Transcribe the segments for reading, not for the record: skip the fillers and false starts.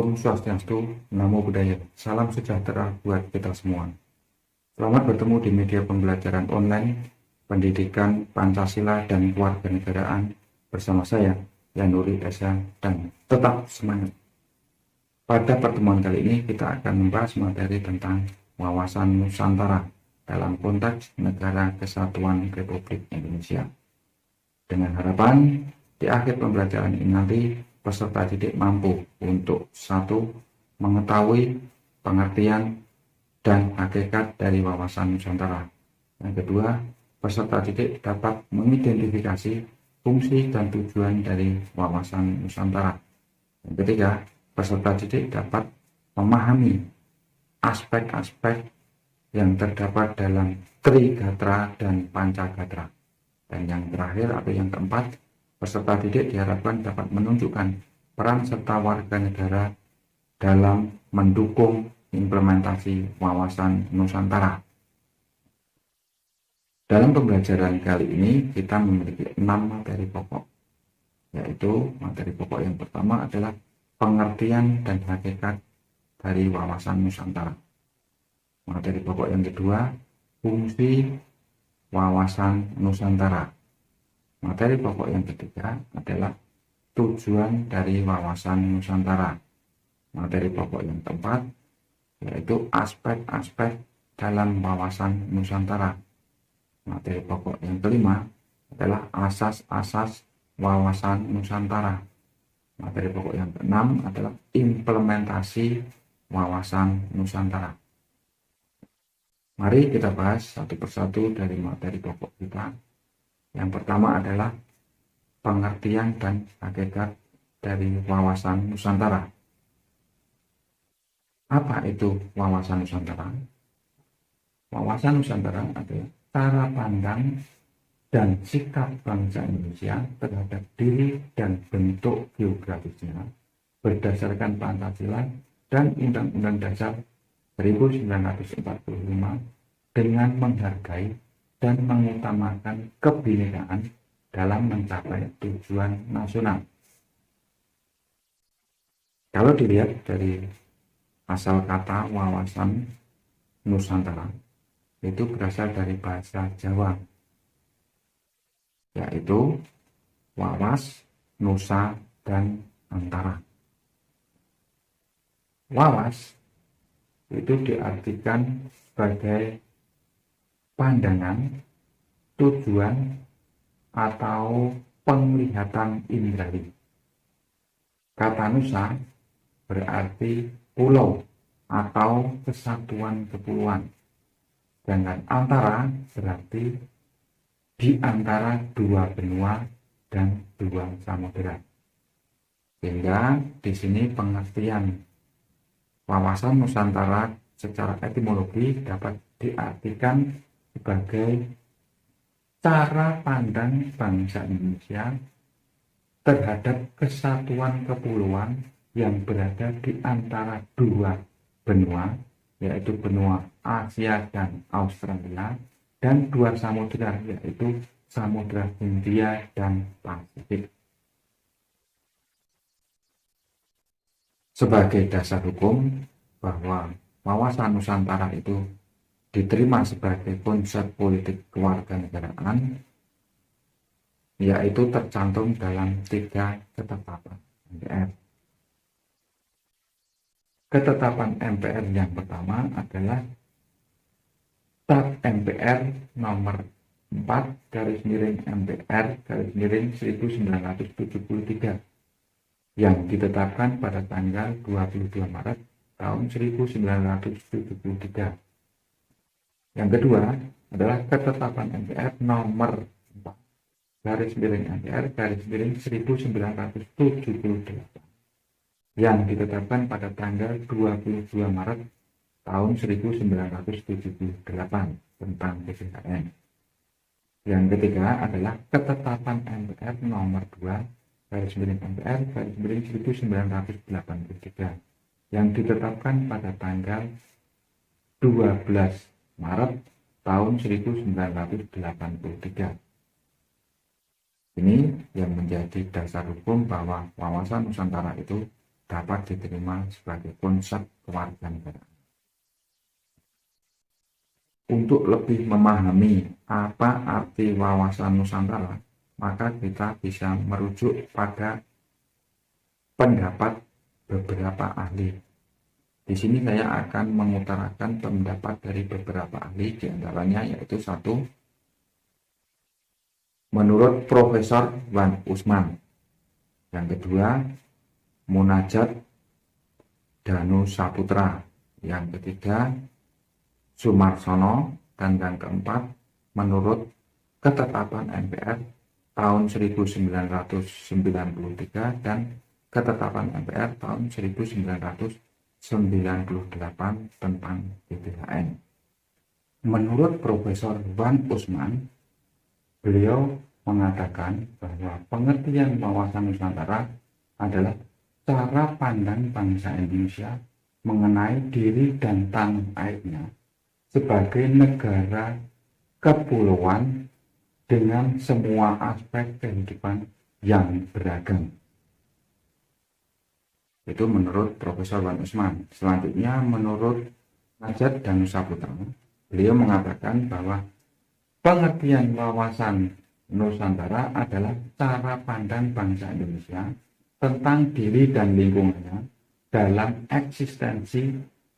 Om Swastiastu, Namo Buddhaya, salam sejahtera buat kita semua. Selamat bertemu di media pembelajaran online pendidikan Pancasila dan Kewarganegaraan bersama saya, Yanuri Esa, dan tetap semangat. Pada pertemuan kali ini kita akan membahas materi tentang wawasan Nusantara dalam konteks Negara Kesatuan Republik Indonesia. Dengan harapan di akhir pembelajaran ini nanti peserta didik mampu untuk satu, mengetahui pengertian dan hakikat dari wawasan Nusantara. Yang kedua, peserta didik dapat mengidentifikasi fungsi dan tujuan dari wawasan Nusantara. Yang ketiga, peserta didik dapat memahami aspek-aspek yang terdapat dalam Trigatra dan Pancagatra. Dan yang terakhir atau yang keempat, peserta didik diharapkan dapat menunjukkan peran serta warga negara dalam mendukung implementasi wawasan Nusantara. Dalam pembelajaran kali ini kita memiliki 6 materi pokok, yaitu materi pokok yang pertama adalah pengertian dan hakikat dari wawasan Nusantara. Materi pokok yang kedua, fungsi wawasan Nusantara. Materi pokok yang ketiga adalah tujuan dari wawasan Nusantara. Materi pokok yang keempat yaitu aspek-aspek dalam wawasan Nusantara. Materi pokok yang kelima adalah asas-asas wawasan Nusantara. Materi pokok yang keenam adalah implementasi wawasan Nusantara. Mari kita bahas satu persatu dari materi pokok kita. Yang pertama adalah pengertian dan hakikat dari wawasan Nusantara. Apa itu wawasan Nusantara? Wawasan Nusantara adalah cara pandang dan sikap bangsa Indonesia terhadap diri dan bentuk geografisnya berdasarkan Pancasila dan Undang-Undang Dasar 1945 dengan menghargai dan mengutamakan kebinekaan dalam mencapai tujuan nasional. Kalau dilihat dari asal kata wawasan Nusantara, itu berasal dari bahasa Jawa, yaitu wawas, nusa, dan antara. Wawas itu diartikan sebagai pandangan, tujuan, atau penglihatan indrawi. Kata nusa berarti pulau atau kesatuan kepulauan. Sedangkan antara berarti di antara dua benua dan dua samudera. Sehingga di sini pengertian wawasan Nusantara secara etimologi dapat diartikan sebagai cara pandang bangsa Indonesia terhadap kesatuan kepulauan yang berada di antara dua benua, yaitu benua Asia dan Australia, dan dua samudera, yaitu Samudra Hindia dan Pasifik. Sebagai dasar hukum bahwa wawasan Nusantara itu diterima sebagai konsep politik kewarganegaraan, yaitu tercantum dalam 3 ketetapan MPR. Ketetapan MPR yang pertama adalah TAP MPR nomor 4/MPR/1973 yang ditetapkan pada tanggal 22 Maret tahun 1973. Yang kedua adalah ketetapan MPR nomor 4/MPR/1978 yang ditetapkan pada tanggal 22 Maret tahun 1978 tentang PPKN. Yang ketiga adalah ketetapan MPR nomor 2/MPR/1983 yang ditetapkan pada tanggal 12 Maret tahun 1983. Ini yang menjadi dasar hukum bahwa wawasan Nusantara itu dapat diterima sebagai konsep kewarganegaraan. Untuk lebih memahami apa arti wawasan Nusantara, maka kita bisa merujuk pada pendapat beberapa ahli. Di sini saya akan mengutarakan pendapat dari beberapa ahli, diantaranya yaitu satu, menurut Profesor Wan Usman. Yang kedua, Munajat Danu Saputra. Yang ketiga, Sumarsono. Dan yang keempat, menurut ketetapan MPR tahun 1993 dan ketetapan MPR tahun 1998 tentang GBHN. Menurut Profesor Wan Usman, beliau mengatakan bahwa pengertian wawasan Nusantara adalah cara pandang bangsa Indonesia mengenai diri dan tanah airnya sebagai negara kepulauan dengan semua aspek kehidupan yang beragam. Itu menurut Profesor Wan Usman. Selanjutnya menurut Munajat Danu Saputra, beliau mengatakan bahwa pengertian wawasan Nusantara adalah cara pandang bangsa Indonesia tentang diri dan lingkungannya dalam eksistensi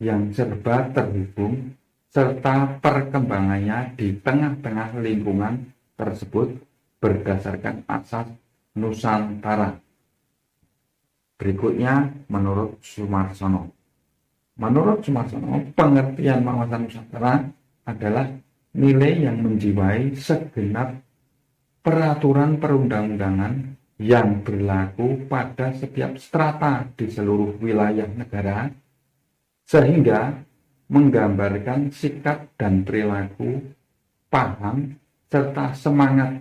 yang serba terhubung serta perkembangannya di tengah-tengah lingkungan tersebut berdasarkan asas Nusantara. Berikutnya menurut Sumarsono. Menurut Sumarsono, pengertian wawasan Nusantara adalah nilai yang menjiwai segenap peraturan perundang-undangan yang berlaku pada setiap strata di seluruh wilayah negara, sehingga menggambarkan sikap dan perilaku, paham, serta semangat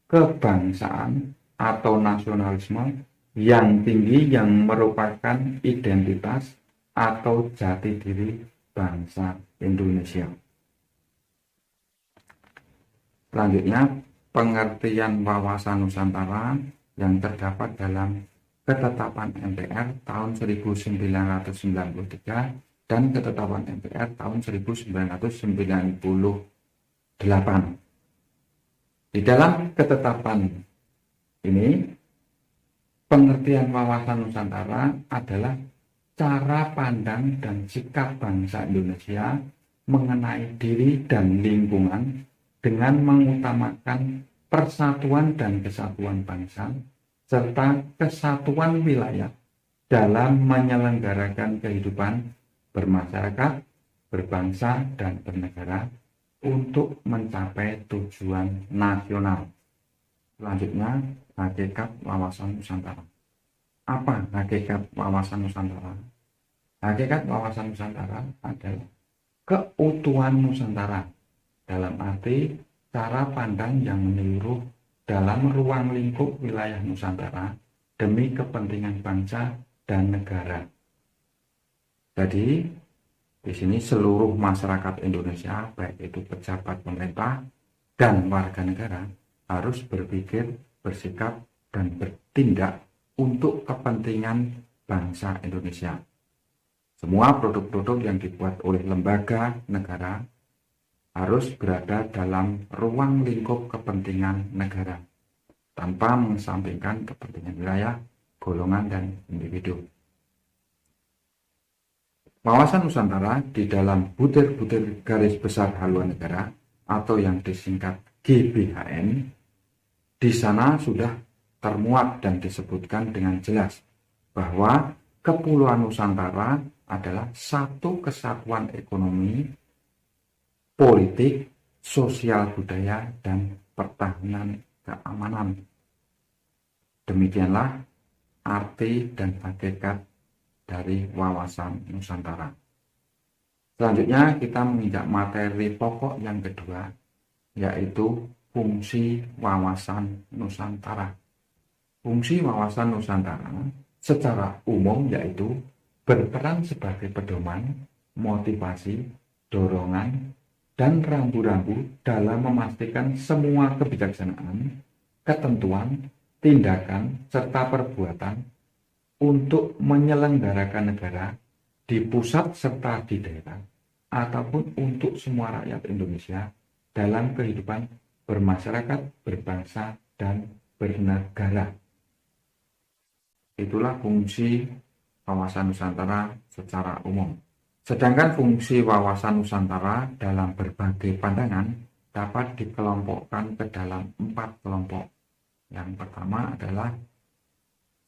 kebangsaan atau nasionalisme yang tinggi yang merupakan identitas atau jati diri bangsa Indonesia. Selanjutnya, pengertian wawasan Nusantara yang terdapat dalam ketetapan MPR tahun 1993 dan ketetapan MPR tahun 1998. Di dalam ketetapan ini, pengertian wawasan Nusantara adalah cara pandang dan sikap bangsa Indonesia mengenai diri dan lingkungan dengan mengutamakan persatuan dan kesatuan bangsa serta kesatuan wilayah dalam menyelenggarakan kehidupan bermasyarakat, berbangsa, dan bernegara untuk mencapai tujuan nasional. Selanjutnya, hakikat wawasan Nusantara. Apa hakikat wawasan Nusantara? Hakikat wawasan Nusantara adalah keutuhan Nusantara, dalam arti cara pandang yang menyeluruh dalam ruang lingkup wilayah Nusantara demi kepentingan bangsa dan negara. Jadi, di sini seluruh masyarakat Indonesia, baik itu pejabat pemerintah dan warga negara, harus berpikir, bersikap, dan bertindak untuk kepentingan bangsa Indonesia. Semua produk-produk yang dibuat oleh lembaga negara harus berada dalam ruang lingkup kepentingan negara, tanpa mengesampingkan kepentingan wilayah, golongan, dan individu. Wawasan Nusantara di dalam butir-butir garis besar haluan negara atau yang disingkat GBHN, di sana sudah termuat dan disebutkan dengan jelas bahwa Kepulauan Nusantara adalah satu kesatuan ekonomi, politik, sosial budaya, dan pertahanan keamanan. Demikianlah arti dan hakikat dari wawasan Nusantara. Selanjutnya kita menginjak materi pokok yang kedua, yaitu fungsi wawasan Nusantara. Fungsi wawasan Nusantara secara umum yaitu berperan sebagai pedoman, motivasi, dorongan, dan rambu-rambu dalam memastikan semua kebijaksanaan, ketentuan, tindakan, serta perbuatan untuk menyelenggarakan negara di pusat serta di daerah, ataupun untuk semua rakyat Indonesia dalam kehidupan bermasyarakat, berbangsa, dan bernegara. Itulah fungsi wawasan Nusantara secara umum. Sedangkan fungsi wawasan Nusantara dalam berbagai pandangan dapat dikelompokkan ke dalam 4 kelompok. Yang pertama adalah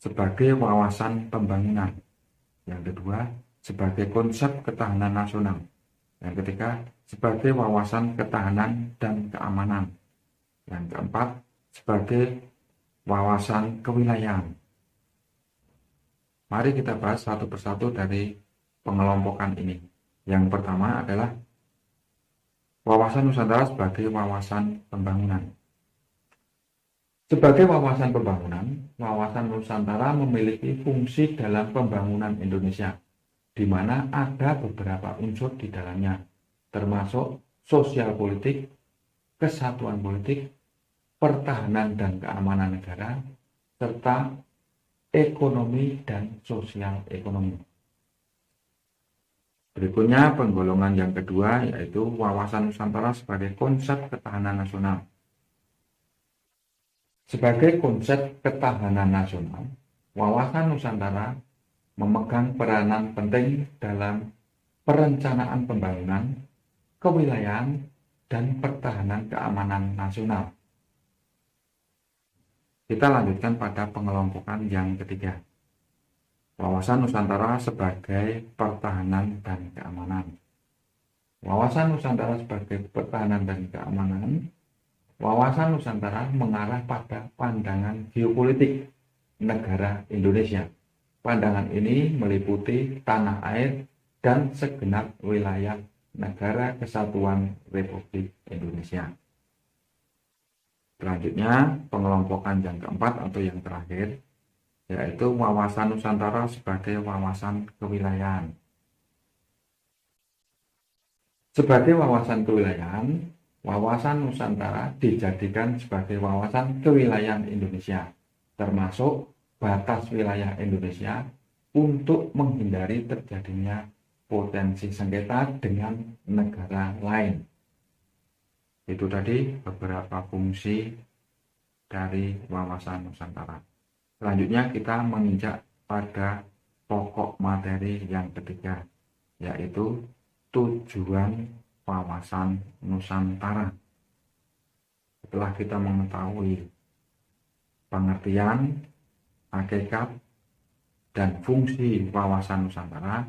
sebagai wawasan pembangunan. Yang kedua, sebagai konsep ketahanan nasional. Yang ketiga, sebagai wawasan ketahanan dan keamanan. Yang keempat, sebagai wawasan kewilayahan. Mari kita bahas satu persatu dari pengelompokan ini. Yang pertama adalah wawasan Nusantara sebagai wawasan pembangunan. Sebagai wawasan pembangunan, wawasan Nusantara memiliki fungsi dalam pembangunan Indonesia, di mana ada beberapa unsur di dalamnya, termasuk sosial politik, kesatuan politik, pertahanan dan keamanan negara, serta ekonomi dan sosial ekonomi. Berikutnya penggolongan yang kedua, yaitu wawasan Nusantara sebagai konsep ketahanan nasional. Sebagai konsep ketahanan nasional, wawasan Nusantara memegang peranan penting dalam perencanaan pembangunan, kewilayahan, dan pertahanan keamanan nasional. Kita lanjutkan pada pengelompokan yang ketiga. Wawasan Nusantara sebagai pertahanan dan keamanan. Wawasan Nusantara sebagai pertahanan dan keamanan, wawasan Nusantara mengarah pada pandangan geopolitik negara Indonesia. Pandangan ini meliputi tanah air dan segenap wilayah Negara Kesatuan Republik Indonesia. Selanjutnya, pengelompokan yang keempat atau yang terakhir, yaitu wawasan Nusantara sebagai wawasan kewilayahan. Sebagai wawasan kewilayahan, wawasan Nusantara dijadikan sebagai wawasan kewilayahan Indonesia, termasuk batas wilayah Indonesia untuk menghindari terjadinya potensi sengketa dengan negara lain. Itu tadi beberapa fungsi dari wawasan Nusantara. Selanjutnya kita menginjak pada pokok materi yang ketiga, yaitu tujuan wawasan Nusantara. Setelah kita mengetahui pengertian, hakikat, dan fungsi wawasan Nusantara,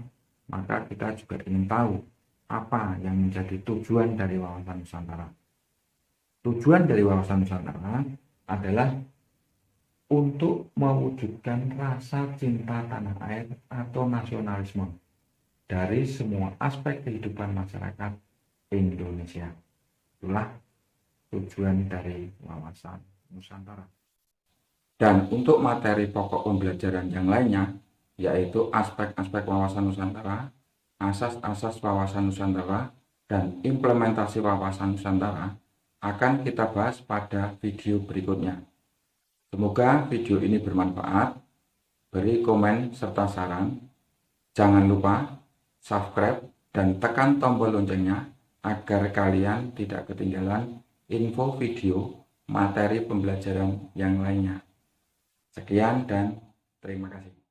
maka kita juga ingin tahu apa yang menjadi tujuan dari wawasan Nusantara. Tujuan dari wawasan Nusantara adalah untuk mewujudkan rasa cinta tanah air atau nasionalisme dari semua aspek kehidupan masyarakat Indonesia. Itulah tujuan dari wawasan Nusantara. Dan untuk materi pokok pembelajaran yang lainnya, yaitu aspek-aspek wawasan Nusantara, asas-asas wawasan Nusantara, dan implementasi wawasan Nusantara akan kita bahas pada video berikutnya. Semoga video ini bermanfaat. Beri komen serta saran. Jangan lupa subscribe dan tekan tombol loncengnya agar kalian tidak ketinggalan info video materi pembelajaran yang lainnya. Sekian dan terima kasih.